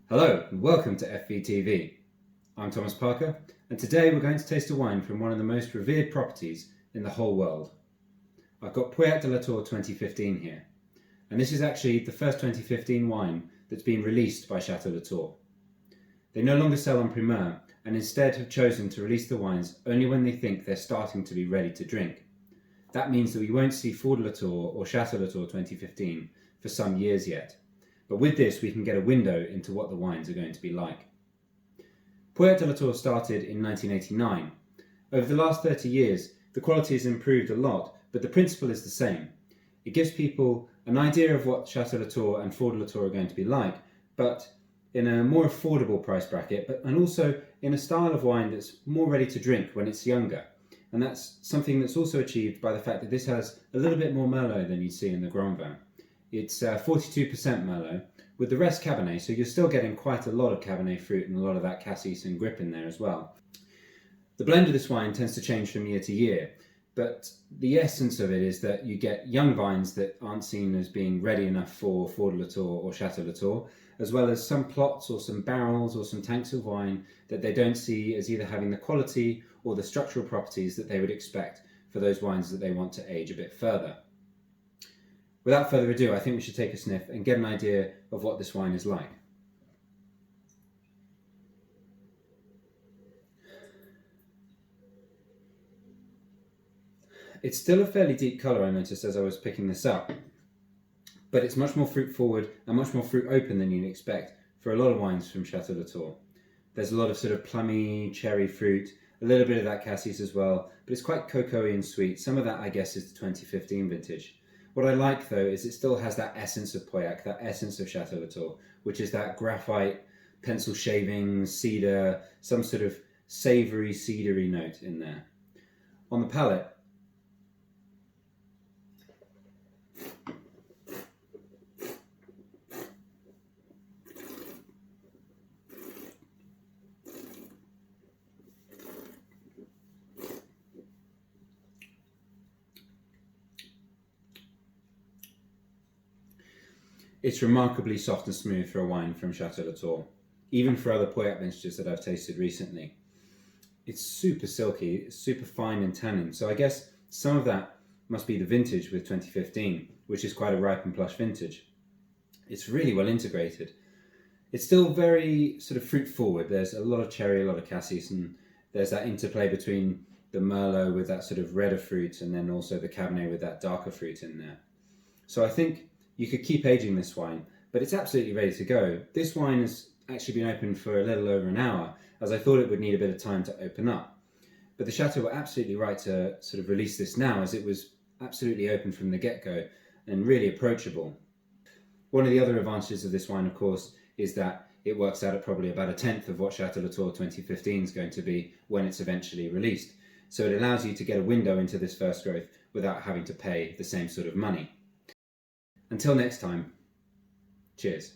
Hello and welcome to FVTV. I'm Thomas Parker and today we're going to taste a wine from one of the most revered properties in the whole world. I've got Pauillac de Latour 2015 here, and this is actually the first 2015 wine that's been released by Château Latour. They no longer sell en primeur and instead have chosen to release the wines only when they think they're starting to be ready to drink. That means that we won't see Bordeaux de Latour or Château Latour 2015 for some years yet. But with this, we can get a window into what the wines are going to be like. Pauillac de Latour started in 1989. Over the last 30 years, the quality has improved a lot, but the principle is the same. It gives people an idea of what Château Latour and Bordeaux de Latour are going to be like, but in a more affordable price bracket, and also in a style of wine that's more ready to drink when it's younger. And that's something that's also achieved by the fact that this has a little bit more Merlot than you see in the Grand Vin. It's 42% Merlot, with the rest Cabernet, so you're still getting quite a lot of Cabernet fruit and a lot of that cassis and grip in there as well. The blend of this wine tends to change from year to year, but the essence of it is that you get young vines that aren't seen as being ready enough for Bordeaux de Latour or Château Latour, as well as some plots or some barrels or some tanks of wine that they don't see as either having the quality or the structural properties that they would expect for those wines that they want to age a bit further. Without further ado, I think we should take a sniff and get an idea of what this wine is like. It's still a fairly deep colour, I noticed as I was picking this up, but it's much more fruit forward and much more fruit open than you'd expect for a lot of wines from Château Latour. There's a lot of sort of plummy cherry fruit, a little bit of that cassis as well, but it's quite cocoa-y and sweet. Some of that, I guess, is the 2015 vintage. What I like though is it still has that essence of Pauillac, that essence of Château Latour, which is that graphite, pencil shavings, cedar, some sort of savoury, cedary note in there. On the palate, it's remarkably soft and smooth for a wine from Château Latour, even for other Pauillac vintages that I've tasted recently. It's super silky, it's super fine in tannin, so I guess some of that must be the vintage with 2015, which is quite a ripe and plush vintage. It's really well integrated. It's still very sort of fruit forward. There's a lot of cherry, a lot of cassis, and there's that interplay between the Merlot with that sort of redder fruit and then also the Cabernet with that darker fruit in there. So I think you could keep aging this wine, but it's absolutely ready to go. This wine has actually been open for a little over an hour, as I thought it would need a bit of time to open up. But the Château were absolutely right to sort of release this now, as it was absolutely open from the get-go and really approachable. One of the other advantages of this wine, of course, is that it works out at probably about a tenth of what Château Latour 2015 is going to be when it's eventually released. So it allows you to get a window into this first growth without having to pay the same sort of money. Until next time, cheers.